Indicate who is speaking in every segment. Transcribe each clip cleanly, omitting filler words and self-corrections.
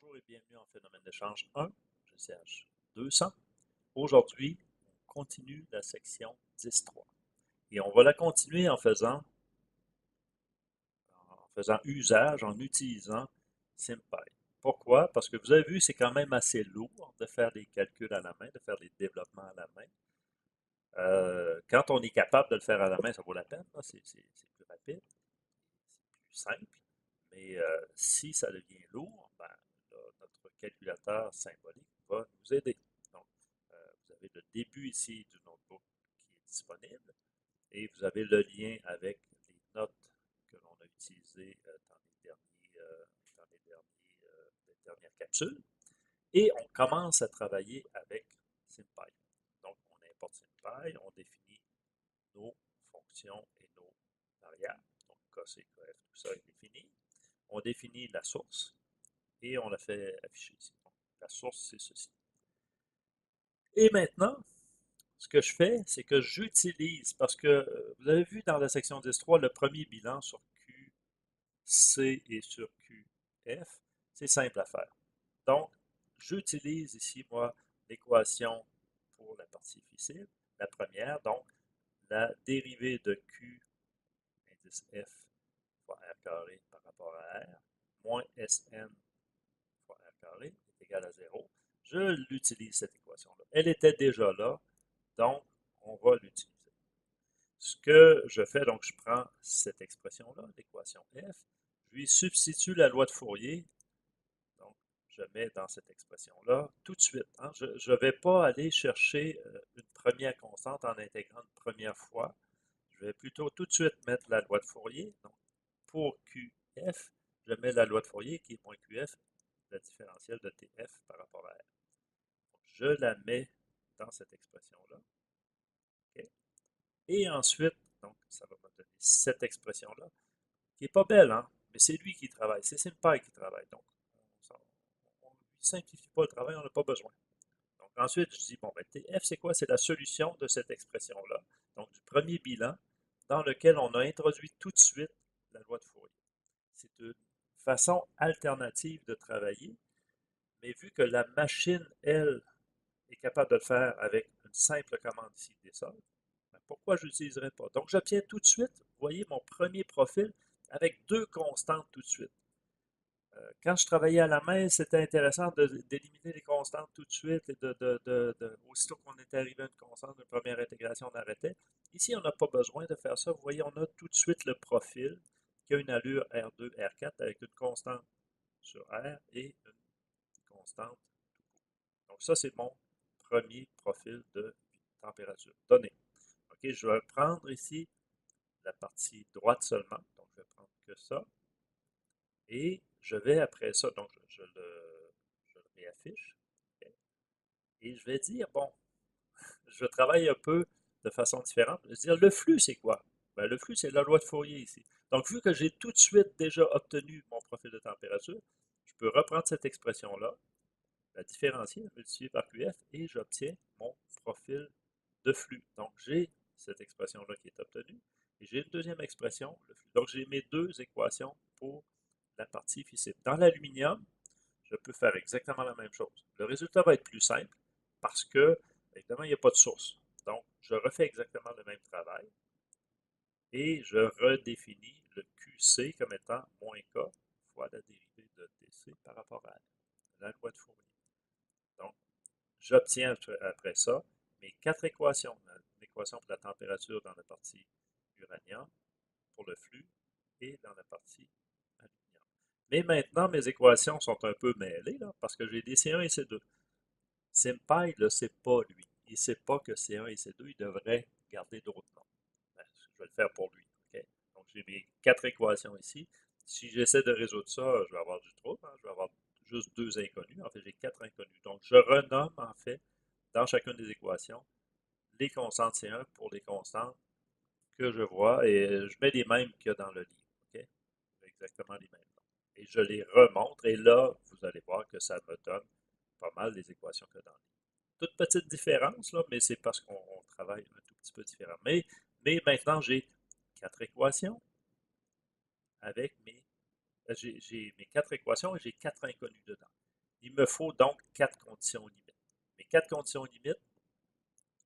Speaker 1: Bonjour et bienvenue en Phénomène d'échange 1, GCH 200. Aujourd'hui, on continue la section 10.3 et on va la continuer en faisant usage, en utilisant SymPy. Pourquoi? Parce que vous avez vu, c'est quand même assez lourd de faire des calculs à la main, de faire des développements à la main. Quand on est capable de le faire à la main, ça vaut la peine, c'est plus rapide, c'est plus simple. Mais si ça devient lourd, ben, là, notre calculateur symbolique va nous aider. Donc, vous avez le début ici du notebook qui est disponible et vous avez le lien avec les notes que l'on a utilisées les dernières capsules. Et on commence à travailler avec SymPy. Donc, on importe SymPy, on définit nos fonctions et nos variables. Donc, KC, KF, tout ça est défini. On définit la source et on la fait afficher ici. Donc, la source, c'est ceci. Et maintenant, ce que je fais, c'est que j'utilise, parce que vous avez vu dans la section 10.3, le premier bilan sur QC et sur QF, c'est simple à faire. Donc, j'utilise ici, moi, l'équation pour la partie fissible, la première, donc la dérivée de Q indice F fois R carré par rapport à R, moins Sn fois R carré est égal à 0. Je l'utilise, cette équation-là. Elle était déjà là, donc on va l'utiliser. Ce que je fais, donc je prends cette expression-là, l'équation F, je lui substitue la loi de Fourier, donc je mets dans cette expression-là tout de suite. Hein, je ne vais pas aller chercher une première constante en intégrant une première fois. Je vais plutôt tout de suite mettre la loi de Fourier. Donc, pour QF, je mets la loi de Fourier qui est moins QF, la différentielle de TF par rapport à R. Donc, je la mets dans cette expression-là. Okay? Et ensuite, donc, ça va me donner cette expression-là, qui n'est pas belle, hein? Mais c'est lui qui travaille, c'est SymPy qui travaille. Donc, on ne lui simplifie pas le travail, on n'a pas besoin. Donc, ensuite, je dis, bon, ben, TF, c'est quoi? C'est la solution de cette expression-là, donc du premier bilan, dans lequel on a introduit tout de suite la loi de Fourier. C'est une façon alternative de travailler, mais vu que la machine, elle, est capable de le faire avec une simple commande ici des soldes, ben pourquoi je n'utiliserais pas? Donc, j'obtiens tout de suite, vous voyez, mon premier profil avec deux constantes tout de suite. Quand je travaillais à la main, c'était intéressant d'éliminer les constantes tout de suite et aussitôt qu'on était arrivé à une constante, une première intégration, on arrêtait. Ici, on n'a pas besoin de faire ça. Vous voyez, on a tout de suite le profil qui a une allure R2, R4 avec une constante sur R et une constante tout court. Donc ça, c'est mon premier profil de température donné. OK, je vais prendre ici la partie droite seulement. Donc, je vais prendre que ça. Et je vais après ça, donc je le réaffiche. Okay. Et je vais dire, bon, je travaille un peu de façon différente. Je vais dire, le flux, c'est quoi? Ben, le flux, c'est la loi de Fourier ici. Donc, vu que j'ai tout de suite déjà obtenu mon profil de température, je peux reprendre cette expression-là, la différencier, la multiplier par QF, et j'obtiens mon profil de flux. Donc, j'ai cette expression-là qui est obtenue, et j'ai une deuxième expression, le flux. Donc, j'ai mes deux équations pour la partie fissible. Dans l'aluminium, je peux faire exactement la même chose. Le résultat va être plus simple parce que, évidemment, il n'y a pas de source. Donc, je refais exactement le même travail et je redéfinis le QC comme étant moins K fois la dérivée de TC par rapport à la loi de Fourier. Donc, j'obtiens après ça mes quatre équations. L'équation pour la température dans la partie uranium, pour le flux et dans la partie aluminium. Mais maintenant, mes équations sont un peu mêlées là, parce que j'ai des C1 et C2. SymPy ne le sait pas, lui. Il ne sait pas que C1 et C2, il devrait garder d'autres noms. Ben, je vais le faire pour lui. Okay? Donc, j'ai mes quatre équations ici. Si j'essaie de résoudre ça, je vais avoir du trouble. Hein? Je vais avoir juste deux inconnus. En fait, j'ai quatre inconnus. Donc, je renomme, en fait, dans chacune des équations, les constantes C1 pour les constantes que je vois et je mets les mêmes qu'il y a dans le livre. Okay? Exactement les mêmes. Et je les remontre et là, vous allez voir que ça me donne pas mal les équations que dans le livre. Toute petite différence, là, mais c'est parce qu'on travaille un tout petit peu différent. Mais maintenant, j'ai quatre équations avec j'ai mes quatre équations et j'ai quatre inconnus dedans. Il me faut donc 4 conditions limites. Mes 4 conditions limites,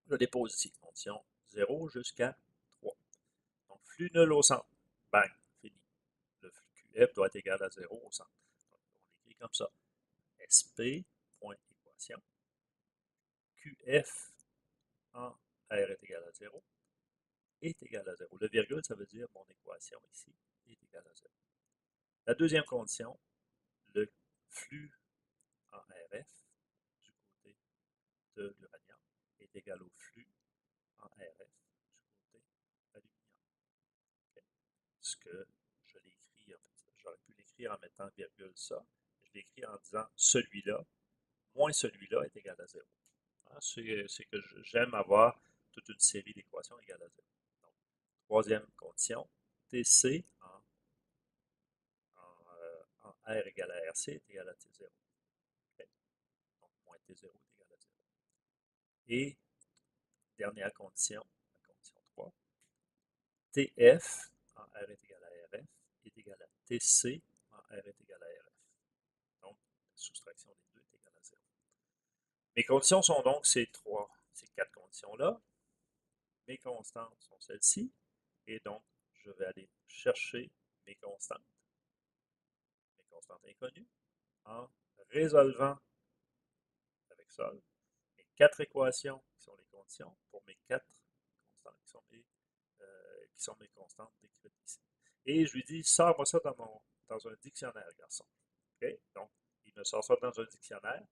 Speaker 1: je les pose ici. Condition 0 jusqu'à 3. Donc, flux nul au centre. Bang, fini. Le flux QF doit être égal à 0 au centre. Donc, on écrit comme ça. SP, point équation. QF en R est égal à 0 est égal à 0. Le virgule, ça veut dire mon équation ici est égale à 0. La deuxième condition, le flux en RF du côté de l'uranium est égal au flux en RF du côté aluminium. Okay. Ce que je l'ai écrit, en fait, j'aurais pu l'écrire en mettant virgule ça. Je l'ai écrit en disant celui-là moins celui-là est égal à 0. Hein, c'est que j'aime avoir toute une série d'équations égales à 0. Donc, troisième condition, TC en R égale à RC est égal à T0. Okay. Donc, moins T0 est égal à 0. Et dernière condition, la condition 3, TF en R est égal à RF est égal à TC en R est égal à RF. Donc, la soustraction des deux est égale à 0. Mes conditions sont donc ces quatre conditions-là. Mes constantes sont celles-ci. Et donc, je vais aller chercher mes constantes inconnues, en résolvant avec sol mes 4 équations qui sont les conditions pour mes 4 constantes qui sont mes constantes décrites ici. Et je lui dis, sors-moi ça dans un dictionnaire, garçon. Okay? Donc, il me sort ça dans un dictionnaire.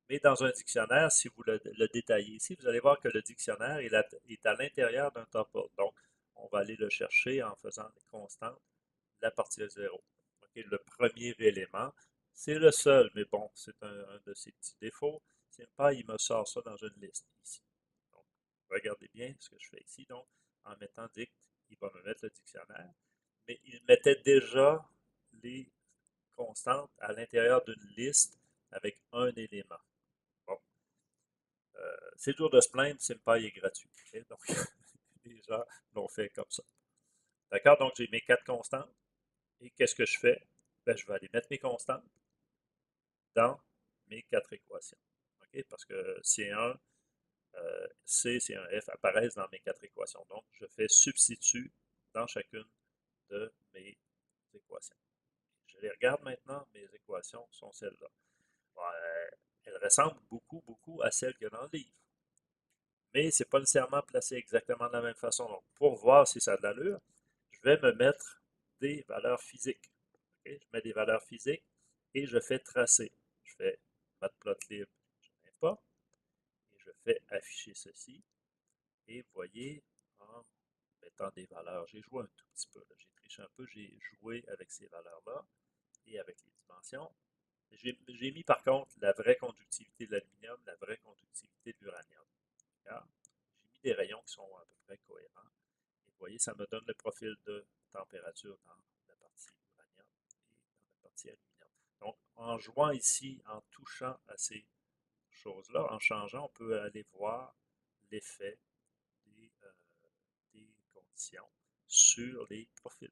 Speaker 1: Mais dans un dictionnaire, si vous le détaillez ici, vous allez voir que le dictionnaire est à l'intérieur d'un tuple. Donc, on va aller le chercher en faisant des constantes de la partie de 0. Okay? Le premier élément, c'est le seul, mais bon, c'est un de ses petits défauts. SymPy, il me sort ça dans une liste ici. Donc, regardez bien ce que je fais ici. Donc, en mettant dict, il va me mettre le dictionnaire, mais il mettait déjà les constantes à l'intérieur d'une liste avec un élément. Bon, c'est dur de se plaindre, SymPy est gratuit. Okay? Donc, les gens l'ont fait comme ça. D'accord? Donc, j'ai mes 4 constantes. Et qu'est-ce que je fais? Ben, je vais aller mettre mes constantes dans mes 4 équations. Okay? Parce que C1, C, C1, F apparaissent dans mes 4 équations. Donc, je fais substitut dans chacune de mes équations. Je les regarde maintenant, mes équations sont celles-là. Elles ressemblent beaucoup, beaucoup à celles qu'il y a dans le livre. Mais ce n'est pas nécessairement placé exactement de la même façon. Donc, pour voir si ça a de l'allure, je vais me mettre des valeurs physiques. Okay? Je mets des valeurs physiques et je fais tracer. Je fais matplotlib, je n'aime pas, et je fais afficher ceci. Et vous voyez, en mettant des valeurs, j'ai joué un tout petit peu, j'ai triché un peu, j'ai joué avec ces valeurs-là et avec les dimensions. J'ai mis par contre la vraie conductivité de l'aluminium, la vraie conductivité de l'uranium. J'ai mis des rayons qui sont à peu près cohérents. Et vous voyez, ça me donne le profil de température dans la partie uranium et dans la partie aluminium. Donc, en jouant ici, en touchant à ces choses-là, en changeant, on peut aller voir l'effet des conditions sur les profils.